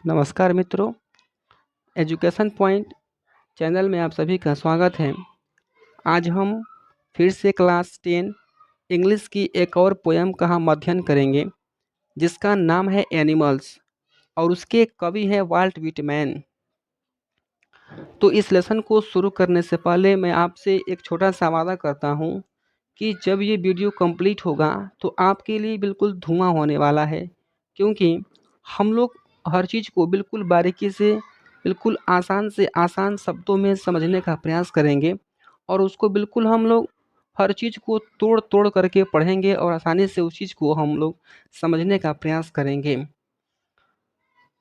नमस्कार मित्रों, education point channel में आप सभी का स्वागत है। आज हम फिर से क्लास 10 इंग्लिश की एक और पोयम का हम अध्ययन करेंगे जिसका नाम है एनिमल्स और उसके कवि हैं वाल्ट विटमैन। तो इस लेसन को शुरू करने से पहले मैं आपसे एक छोटा सा वादा करता हूँ कि जब ये वीडियो कंप्लीट होगा तो आपके लिए बिल्कुल धुआं होने वाला है, क्योंकि हम लोग हर चीज़ को बिल्कुल बारीकी से, बिल्कुल आसान से आसान शब्दों में समझने का प्रयास करेंगे और उसको बिल्कुल हम लोग हर चीज़ को तोड़ तोड़ करके पढ़ेंगे और आसानी से उस चीज़ को हम लोग समझने का प्रयास करेंगे।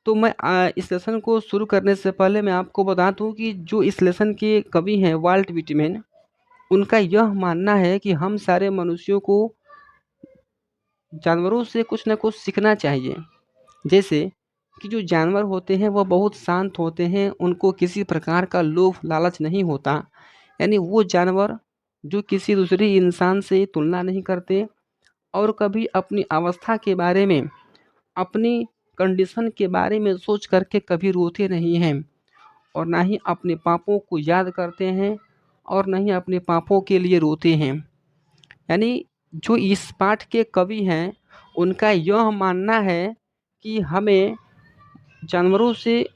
तो मैं इस लेसन को शुरू करने से पहले मैं आपको बता दूं कि जो इस लेसन के कवि हैं वाल्ट विटमैन, उनका यह मानना है कि हम सारे मनुष्यों को जानवरों से कुछ ना कुछ सीखना चाहिए। जैसे कि जो जानवर होते हैं वह बहुत शांत होते हैं, उनको किसी प्रकार का लोभ लालच नहीं होता। यानी वो जानवर जो किसी दूसरे इंसान से तुलना नहीं करते और कभी अपनी अवस्था के बारे में, अपनी कंडीशन के बारे में सोच करके कभी रोते नहीं हैं और ना ही अपने पापों को याद करते हैं और न ही अपने पापों के लिए रोते हैं। यानी जो इस पाठ के कवि हैं उनका यह मानना है कि हमें जानवरों से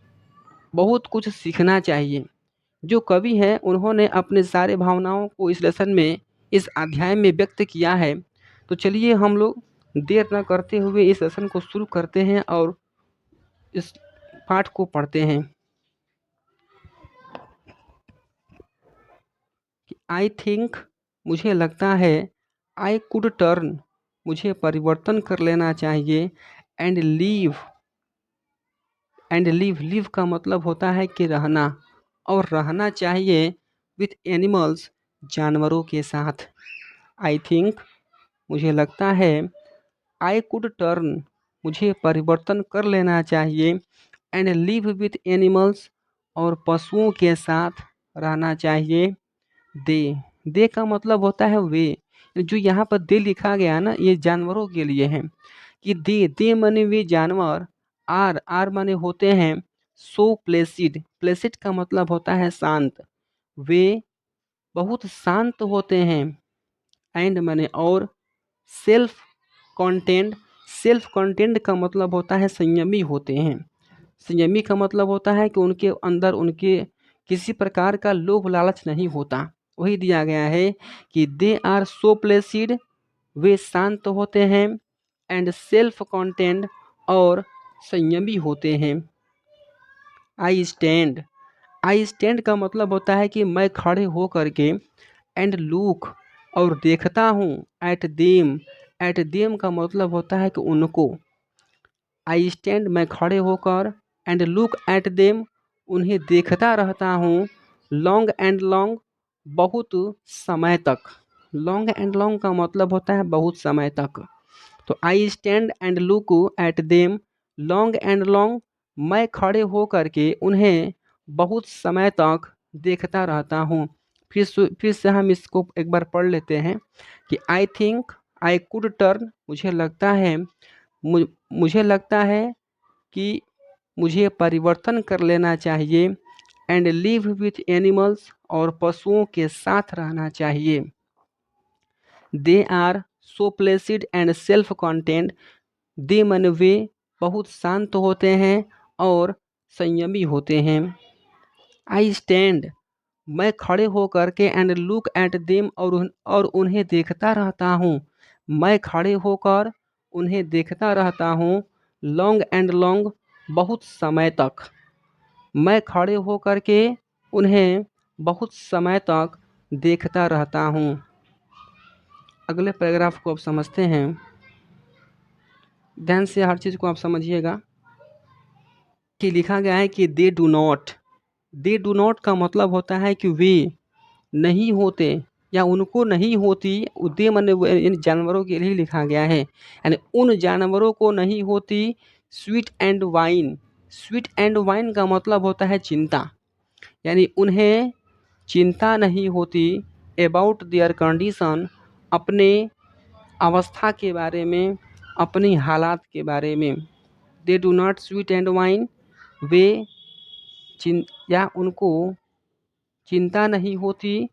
बहुत कुछ सीखना चाहिए। जो कवि हैं उन्होंने अपने सारे भावनाओं को इस लेसन में, इस अध्याय में व्यक्त किया है। तो चलिए हम लोग देर न करते हुए इस लेसन को शुरू करते हैं और इस पाठ को पढ़ते हैं। आई थिंक, मुझे लगता है, आई कुड टर्न, मुझे परिवर्तन कर लेना चाहिए, एंड लीव, लीव का मतलब होता है कि रहना, और रहना चाहिए विथ एनिमल्स, जानवरों के साथ। आई थिंक, मुझे लगता है, आई कुड टर्न, मुझे परिवर्तन कर लेना चाहिए, एंड लिव विथ एनिमल्स, और पशुओं के साथ रहना चाहिए। दे का मतलब होता है वे। जो यहाँ पर दे लिखा गया ना, ये जानवरों के लिए है कि दे माने वे जानवर, आर माने होते हैं सो प्लेसिड, प्लेसिड का मतलब होता है शांत, वे बहुत शांत होते हैं। एंड माने और, सेल्फ कॉन्टेंड, सेल्फ कॉन्टेंड का मतलब होता है संयमी होते हैं। संयमी का मतलब होता है कि उनके अंदर, उनके किसी प्रकार का लोभ लालच नहीं होता। वही दिया गया है कि दे आर सो प्लेसिड, वे शांत होते हैं, एंड सेल्फ कॉन्टेंड, और संयमी होते हैं। आई स्टैंड, आई स्टैंड का मतलब होता है कि मैं खड़े हो करके, एंड लुक, और देखता हूँ, एट देम का मतलब होता है कि उनको। आई स्टैंड, मैं खड़े होकर, एंड लुक एट देम, उन्हें देखता रहता हूँ, लॉन्ग एंड लॉन्ग, बहुत समय तक। लॉन्ग एंड लॉन्ग का मतलब होता है बहुत समय तक। तो I stand and look at them long and long, मैं खड़े हो करके उन्हें बहुत समय तक देखता रहता हूँ। फिर से हम इसको एक बार पढ़ लेते हैं कि I think, I could turn, मुझे लगता है, मुझे लगता है कि मुझे परिवर्तन कर लेना चाहिए, एंड लिव विथ एनिमल्स, और पशुओं के साथ रहना चाहिए। They are so placid and self content, they mean वे बहुत शांत होते हैं और संयमी होते हैं। आई स्टैंड, मैं खड़े होकर के, एंड लुक एट देम, और उन्हें देखता रहता हूँ। मैं खड़े होकर उन्हें देखता रहता हूँ, लॉन्ग एंड लॉन्ग, बहुत समय तक। मैं खड़े होकर के उन्हें बहुत समय तक देखता रहता हूँ। अगले पैराग्राफ को आप समझते हैं, ध्यान से हर चीज़ को आप समझिएगा। कि लिखा गया है कि दे डू नॉट का मतलब होता है कि वे नहीं होते या उनको नहीं होती। दे माने इन जानवरों के लिए लिखा गया है, यानी उन जानवरों को नहीं होती sweet and wine. Sweet and wine का मतलब होता है चिंता, यानी उन्हें चिंता नहीं होती अबाउट देयर कंडीशन, अपने अवस्था के बारे में, अपनी हालात के बारे में। They do not sweat and whine, वे या उनको चिंता नहीं होती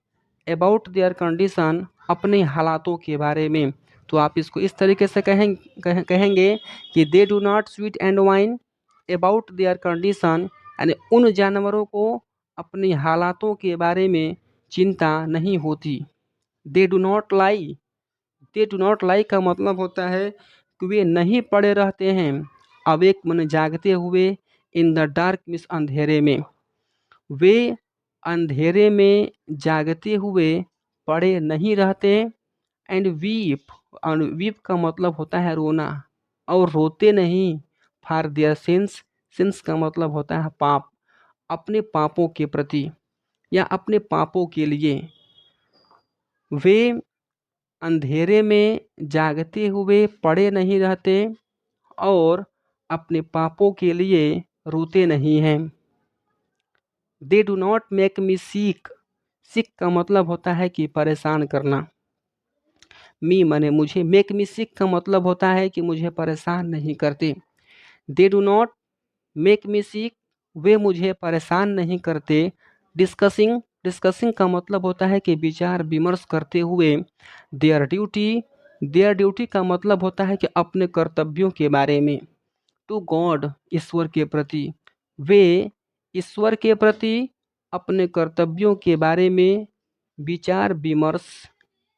अबाउट देयर कंडीशन, अपने हालातों के बारे में। तो आप इसको इस तरीके से कहेंगे कि they do not sweat and whine about their condition, यानी उन जानवरों को अपनी हालातों के बारे में चिंता नहीं होती। दे do not lie, they do not लाई का मतलब होता है कि वे नहीं पड़े रहते हैं अवेक मन जागते हुए, इन द डार्क मीन्स अंधेरे में। वे अंधेरे में जागते हुए पड़े नहीं रहते। एंड वीप, वीप का मतलब होता है रोना, और रोते नहीं फॉर देयर सिंस, सिंस का मतलब होता है पाप, अपने पापों के प्रति या अपने पापों के लिए। वे अंधेरे में जागते हुए पड़े नहीं रहते और अपने पापों के लिए रोते नहीं हैं। They do not make me sick, sick का मतलब होता है कि परेशान करना। मी माने मुझे, मेक मी सिक का मतलब होता है कि मुझे परेशान नहीं करते। They do not make me sick, वे मुझे परेशान नहीं करते। डिस्कसिंग, डिस्कसिंग का मतलब होता है कि विचार विमर्श करते हुए। देयर ड्यूटी, देयर ड्यूटी का मतलब होता है कि अपने कर्तव्यों के बारे में। टू गॉड, ईश्वर के प्रति, वे ईश्वर के प्रति अपने कर्तव्यों के बारे में विचार विमर्श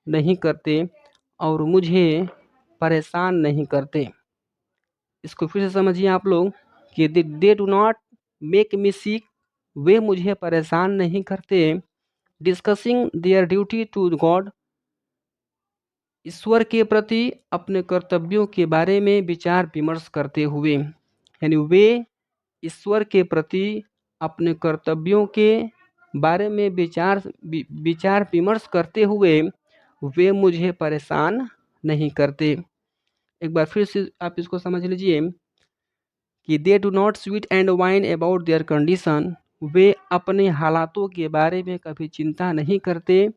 नहीं करते और मुझे परेशान नहीं करते। इसको फिर से समझिए आप लोग कि they do not make me sick, वे मुझे परेशान नहीं करते। Discussing their duty to God, ईश्वर के प्रति अपने कर्तव्यों के बारे में विचार विमर्श करते हुए, यानी वे ईश्वर के प्रति अपने कर्तव्यों के बारे में विचार विमर्श करते हुए वे मुझे परेशान नहीं करते। एक बार फिर से आप इसको समझ लीजिए कि they do not sweat and whine about their condition, वे अपने हालातों के बारे में कभी चिंता नहीं करते।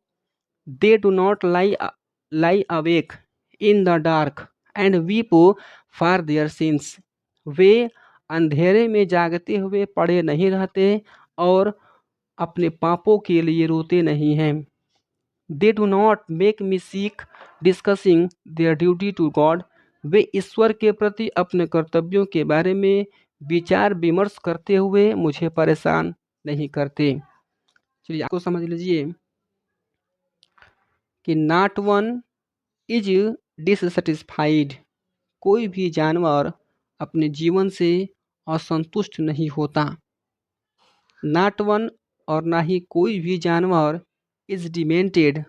They do not lie awake in the dark and weep for their sins, वे अंधेरे में जागते हुए पड़े नहीं रहते और अपने पापों के लिए रोते नहीं हैं। They do not make me sick discussing their duty to God, वे ईश्वर के प्रति अपने कर्तव्यों के बारे में विचार विमर्श करते हुए मुझे परेशान नहीं करते। चलिए आपको समझ लीजिए कि नॉट वन इज डिससेटिस्फाइड, कोई भी जानवर अपने जीवन से असंतुष्ट नहीं होता। नॉट वन, और ना ही कोई भी जानवर इज डिमेंटेड,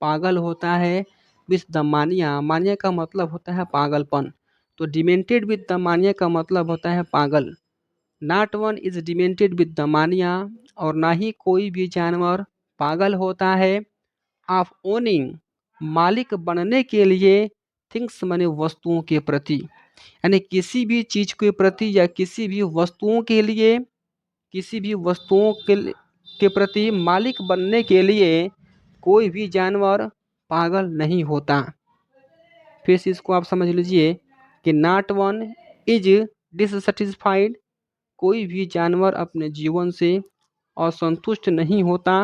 पागल होता है। विथ द मानिया, मानिया का मतलब होता है पागलपन, तो डिमेंटेड विथ द मानिया का मतलब होता है पागल। Not one is demented with the मानिया, और ना ही कोई भी जानवर पागल होता है। ऑफ ओनिंग, मालिक बनने के लिए। थिंग्स माने वस्तुओं के प्रति, यानी किसी भी चीज के प्रति या किसी भी वस्तुओं के लिए, किसी भी वस्तुओं के प्रति मालिक बनने के लिए कोई भी जानवर पागल नहीं होता। फिर से इसको आप समझ लीजिए कि नॉट वन इज डिससेटिस्फाइड, कोई भी जानवर अपने जीवन से असंतुष्ट नहीं होता।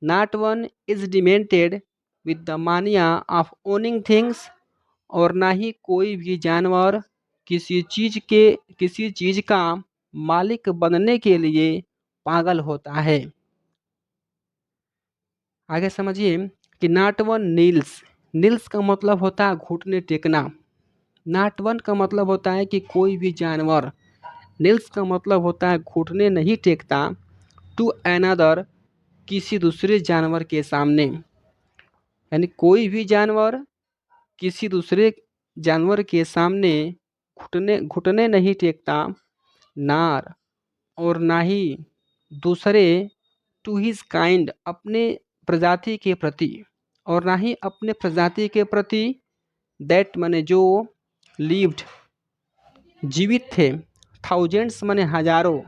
Not one is demented with the मानिया ऑफ ओनिंग थिंग्स, और ना ही कोई भी जानवर किसी चीज का मालिक बनने के लिए पागल होता है। आगे समझिए कि नॉट वन नील्स, नील्स का मतलब होता है घुटने टेकना। नॉट वन का मतलब होता है कि कोई भी जानवर, नील्स का मतलब होता है घुटने नहीं टेकता। टू अनदर, किसी दूसरे जानवर के सामने, यानी कोई भी जानवर किसी दूसरे जानवर के सामने घुटने घुटने नहीं टेकता। नार, और ना ही दूसरे, टू हिज काइंड, अपने प्रजाति के प्रति, और ना ही अपने प्रजाति के प्रति। दैट माने जो, लिव्ड जीवित थे। थाउजेंड्स माने हजारों।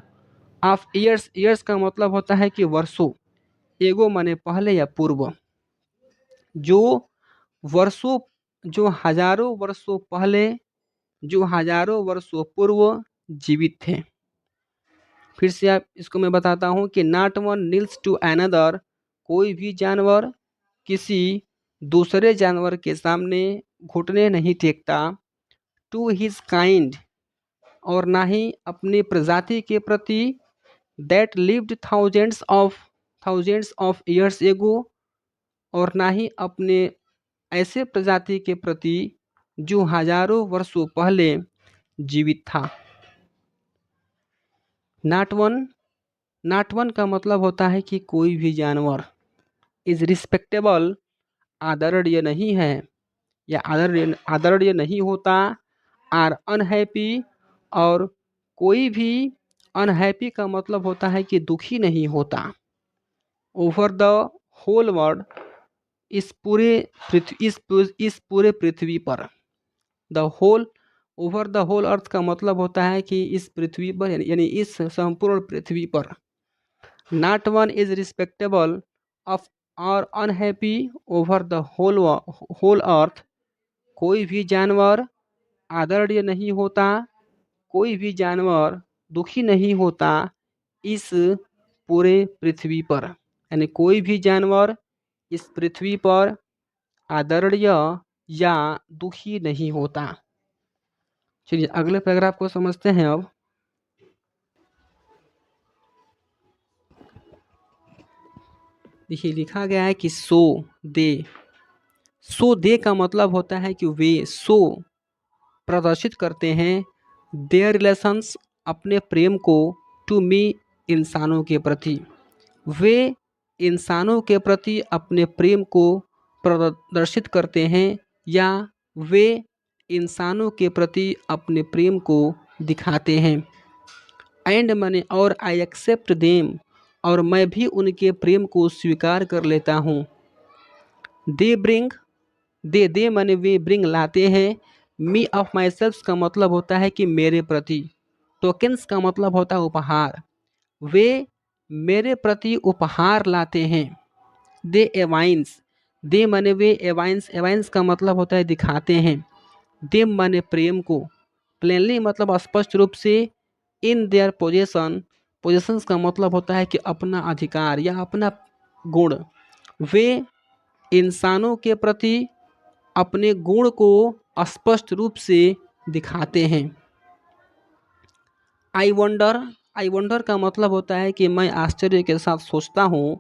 ऑफ ईयर्स, ईयर्स का मतलब होता है कि वर्षों। एगो माने पहले या पूर्व, जो वर्षों, जो हजारों वर्षों पहले, जो हजारों वर्षों पूर्व जीवित थे। फिर से आप इसको मैं बताता हूँ कि not one kneels to another, कोई भी जानवर किसी दूसरे जानवर के सामने घुटने नहीं टेकता। टू हिज काइंड, और ना ही अपनी प्रजाति के प्रति, that lived thousands of years ago, और ना ही अपने ऐसे प्रजाति के प्रति जो हजारों वर्षों पहले जीवित था। नॉट वन का मतलब होता है कि कोई भी जानवर, इज रिस्पेक्टेबल, आदरणीय नहीं है या आदरणीय नहीं होता। आर अनहैप्पी, और कोई भी अनहैप्पी का मतलब होता है कि दुखी नहीं होता। ओवर द होल वर्ल्ड, इस पूरे पृथ्वी पर। The whole, over the whole earth का मतलब होता है कि इस पृथ्वी पर, यानी इस संपूर्ण पृथ्वी पर। Not one is respectable of or unhappy over the whole earth, कोई भी जानवर आदरणीय नहीं होता, कोई भी जानवर दुखी नहीं होता इस पूरे पृथ्वी पर, यानी कोई भी जानवर इस पृथ्वी पर आदरणीय या दुखी नहीं होता। चलिए अगले पैराग्राफ को समझते हैं। अब देखिए लिखा गया है कि सो दे का मतलब होता है कि वे सो प्रदर्शित करते हैं देयर रिलेशंस, अपने प्रेम को, टू मी, इंसानों के प्रति। वे इंसानों के प्रति अपने प्रेम को प्रदर्शित करते हैं या वे इंसानों के प्रति अपने प्रेम को दिखाते हैं। एंड मैंने और आई एक्सेप्ट देम, और मैं भी उनके प्रेम को स्वीकार कर लेता हूँ। दे ब्रिंग, दे मैंने वे ब्रिंग लाते हैं। मी ऑफ माई सेल्फ का मतलब होता है कि मेरे प्रति। टोकन्स का मतलब होता है उपहार। वे मेरे प्रति उपहार लाते हैं। दे एवाइंस, दे माने वे, एवाइंस, एवाइंस का मतलब होता है दिखाते हैं। दे माने प्रेम को। प्लेनली मतलब स्पष्ट रूप से। इन देयर पोजेशन, पोजेशंस का मतलब होता है कि अपना अधिकार या अपना गुण। वे इंसानों के प्रति अपने गुण को स्पष्ट रूप से दिखाते हैं। आई वंडर का मतलब होता है कि मैं आश्चर्य के साथ सोचता हूँ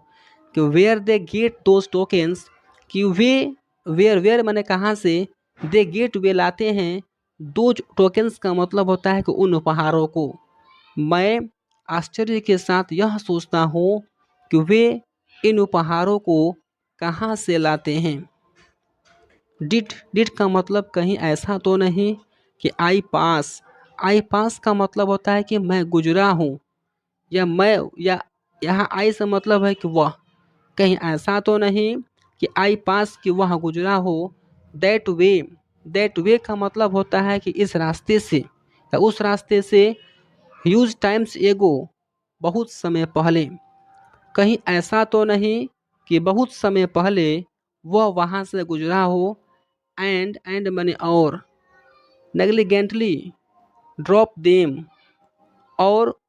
कि where they get those tokens, कि वे वेयर मैंने कहाँ से, दे गेट वे लाते हैं, दो टोकन्स का मतलब होता है कि उन उपहारों को। मैं आश्चर्य के साथ यह सोचता हूँ कि वे इन उपहारों को कहाँ से लाते हैं। डिड का मतलब कहीं ऐसा तो नहीं कि आई पास का मतलब होता है कि मैं गुजरा हूँ, या मैं, या यहाँ आई से मतलब है कि वह, कहीं ऐसा तो नहीं कि आई पास कि वह गुजरा हो। दैट वे का मतलब होता है कि इस रास्ते से या उस रास्ते से। ह्यूज टाइम्स एगो, बहुत समय पहले। कहीं ऐसा तो नहीं कि बहुत समय पहले वह वहाँ से गुजरा हो। एंड मैंने और, नेग्लिजेंटली ड्रॉप देम, और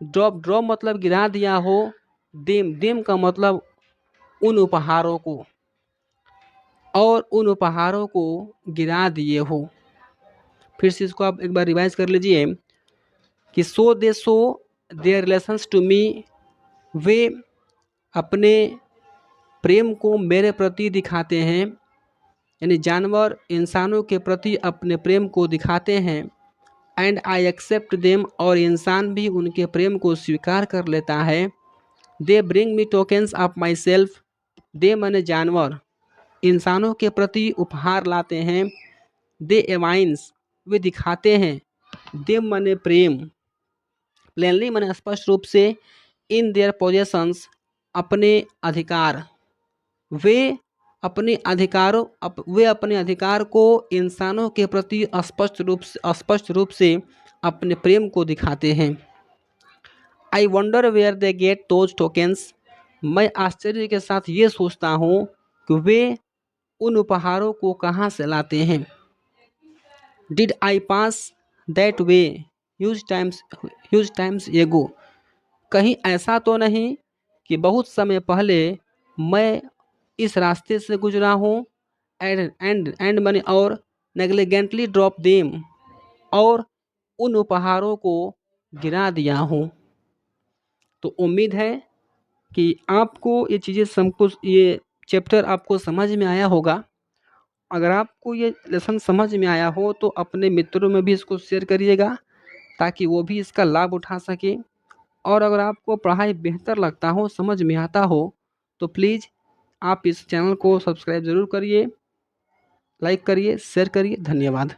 ड्रॉप मतलब गिरा दिया हो। देम का मतलब उन उपहारों को, और उन उपहारों को गिरा दिए हो। फिर से इसको आप एक बार रिवाइज कर लीजिए कि so their relations to me, वे अपने प्रेम को मेरे प्रति दिखाते हैं, यानी जानवर इंसानों के प्रति अपने प्रेम को दिखाते हैं। एंड आई एक्सेप्ट देम, और इंसान भी उनके प्रेम को स्वीकार कर लेता है। They bring me tokens of myself, they माने जानवर इंसानों के प्रति उपहार लाते हैं। दे एवाइंस, वे दिखाते हैं। दे माने प्रेम, प्लेनली माने स्पष्ट रूप से। इन देयर पोजेशंस, अपने अधिकार। वे वे अपने अधिकार को इंसानों के प्रति स्पष्ट रूप से अपने प्रेम को दिखाते हैं। I wonder where they get those tokens, मैं आश्चर्य के साथ ये सोचता हूँ कि वे उन उपहारों को कहाँ से लाते हैं। Did I pass that way huge times एगो, कहीं ऐसा तो नहीं कि बहुत समय पहले मैं इस रास्ते से गुजरा हूँ एंड मैंने और नेग्लिजेंटली ड्रॉप देम और उन उपहारों को गिरा दिया हूँ। तो उम्मीद है कि आपको ये चीज़ें सब कुछ ये चैप्टर आपको समझ में आया होगा। अगर आपको ये लेसन समझ में आया हो तो अपने मित्रों में भी इसको शेयर करिएगा ताकि वो भी इसका लाभ उठा सके। और अगर आपको पढ़ाई बेहतर लगता हो, समझ में आता हो, तो प्लीज़ आप इस चैनल को सब्सक्राइब ज़रूर करिए, लाइक करिए, शेयर करिए। धन्यवाद।